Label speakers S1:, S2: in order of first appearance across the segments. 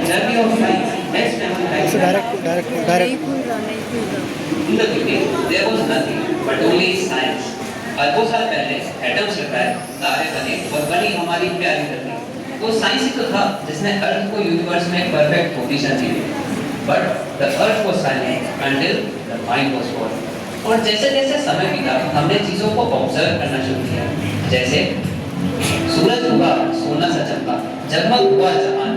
S1: journey of science, next time we like
S2: direct.
S1: in the beginning there was nothing but only science. अरबों साल पहले atoms लगाए, तारे बने और बनी हमारी प्यारी धरती। तो साइंस ही तो था जिसने अर्थ को यूनिवर्स में perfect position the. But the earth was silent until the mind was born। और जैसे जैसे समय बीता हमने चीजों को ऑब्जर्व करना शुरू किया। जैसे सूरज उगा, सोना सा चमका, जगमग हुआ जहान।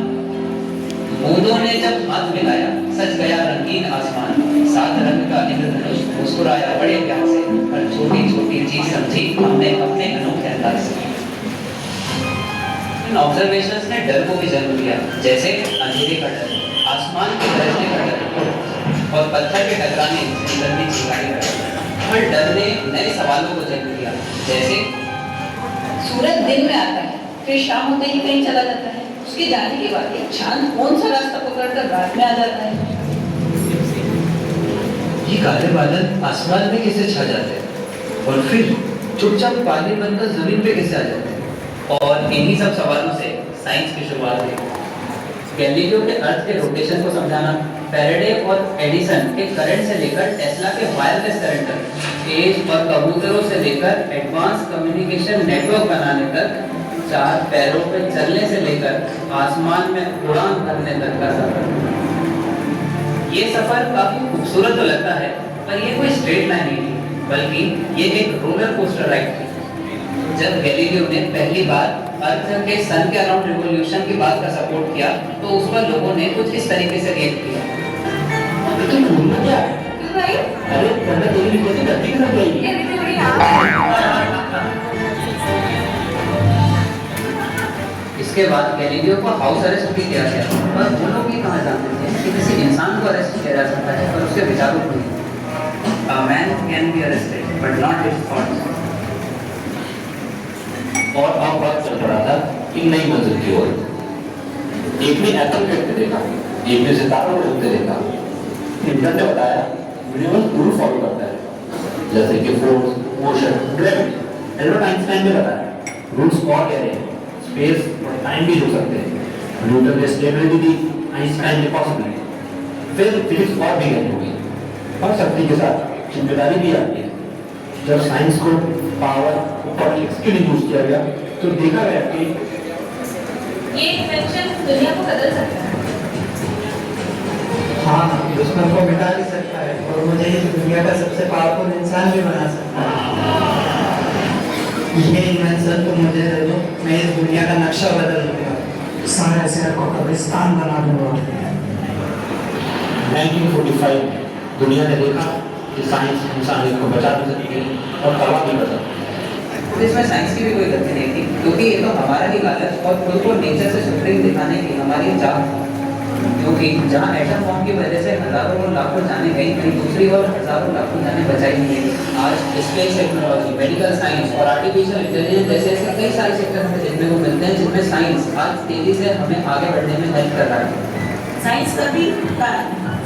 S1: बूंदों ने जब हाथ मिलाया, सज गया रंगीन आसमान। सात रंग का इंद्रधनुष मुस्कुराया बड़े प्यार से। हर छोटी छोटी चीज समझी हमने अपने अनोखे अंदाज से। इन ऑब्जर्वेशंस ने डर को भी जन्म दिया, जैसे अंधेरे का डर, आसमान के गरजने का डर और पत्थर के टकराने से निकलती चिंगारी का डर। हर डर ने नए सवालों को जन्म दिया, जैसे
S3: सूरज दिन में आता है, फिर शाम होते ही कहीं चला जाता है। उसके जाने के बाद एक चांद कौन सा रास्ता पकड़कर रात में आ जाता है।
S1: ये काले बादल आसमान में कैसे छा जाते हैं और फिर चुपचाप पानी बनकर जमीन पे कैसे आ जाते हैं। और इन्हीं सब सवालों से साइंस की शुरुआत हुई। गैलीलियो के अर्थ के रोटेशन को समझाना, फैराडे और एडिसन के करंट से लेकर टेस्ला के वायरलेस करंट तक, तेज और कबूतरों से लेकर एडवांस कम्युनिकेशन नेटवर्क बनाने तक, चार पैरों पे चलने से लेकर आसमान में उड़ान भरने तक का सफर। ये सफर काफी खूबसूरत तो लगता है, पर ये कोई स्ट्रेट लाइन नहीं थी, बल्कि ये एक रोलर कोस्टर राइड थी। जब गैलीलियो ने पहली बार अर्थ के सन के अराउंड रिवॉल्यूशन की बात का सपोर्ट किया, तो उस पर लोगों ने कुछ इस तरीके से रिएक्ट किया।
S4: तुम भूलना क्या है?
S3: क्यों भाई?
S4: अरे पहले तो ये बोलते धरती की तरफ जाएगी।
S3: ये भी बड़ी याद।
S1: इसके बाद गैलीलियो को हाउस अरेस्ट भी किया गया, पर वो लोग ये कहाँ जानते थे कि किसी इंसान को अरेस्ट किया जा सकता है पर उसके विचारों को नहीं। A man can be arrested, but not his thoughts.
S4: और अब बात चल रहा था कि नई मंजिल की ओर। एक ने एटम फेंकते देखा, एक ने सितारों को उड़ते देखा। न्यूटन ने बताया यूनिवर्स रूल फॉलो करता है, जैसे कि force, motion, gravity. Albert Einstein ने बताया रूल्स और कह रहे हैं, स्पेस और टाइम भी रुक सकते हैं। न्यूटन ने स्टेबिलिटी दी, आइंस्टाइन ने पॉसिबिलिटी। फिर फिजिक्स और भी गहरी हुई और शक्ति के साथ जिम्मेदारी भी आती है। जब साइंस को पावर और पॉलिटिक्स के लिए यूज किया गया तो देखा गया कि
S3: ये इन्वेंशन दुनिया को बदल सकता है।
S5: हाँ, दुश्मन को मिटा भी सकता है और मुझे इस दुनिया का सबसे पावरफुल इंसान भी बना सकता है। ये इन्वेंशन तो मुझे दे दो, मैं इस दुनिया का नक्शा बदल दूंगा, सारे शहर को कब्रिस्तान बना दूंगा।
S4: 1945 में दुनिया ने देखा कि साइंस इंसानियत को बचा भी सकती है और तबाह भी कर सकती है।
S1: तो इसमें साइंस की भी कोई गलती नहीं थी, क्योंकि ये तो हमारा ही लालच और खुद को नेचर से सुप्रीम दिखाने की हमारी चाह। क्योंकि जहाँ एटम बॉम्ब की वजह से हजारों और लाखों जाने गई, कहीं दूसरी और हजारों लाखों जाने बचाई नहीं गई। आज स्पेस टेक्नोलॉजी, मेडिकल साइंस और आर्टिफिशियल इंटेलिजेंस जैसे ऐसे कई सारे सेक्टर हमें देखने को मिलते हैं जिनमें साइंस आज तेजी से हमें आगे बढ़ने में हेल्प कर रहा है।
S6: साइंस कभी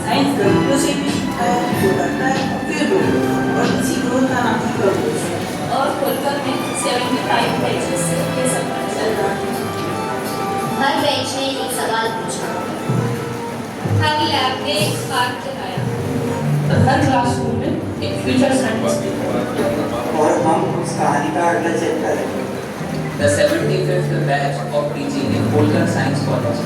S6: साइंस गलतियों से भी होता है फिर और किसी ग्रोथ का नाम ही प्रोग्रेस।
S7: और कोलकाता में 75 बेंचेस से ये सफर चल रहा है।
S8: हर बेंच ने एक सवाल पूछा,
S7: हर लैब ने एक स्पार्क जगाया।
S6: हर क्लासरूम में एक फ्यूचर साइंटिस्ट।
S5: और हम उस कहानी का अगला चैप्टर है।
S1: The 75th batch of teaching in Kolkata Science College.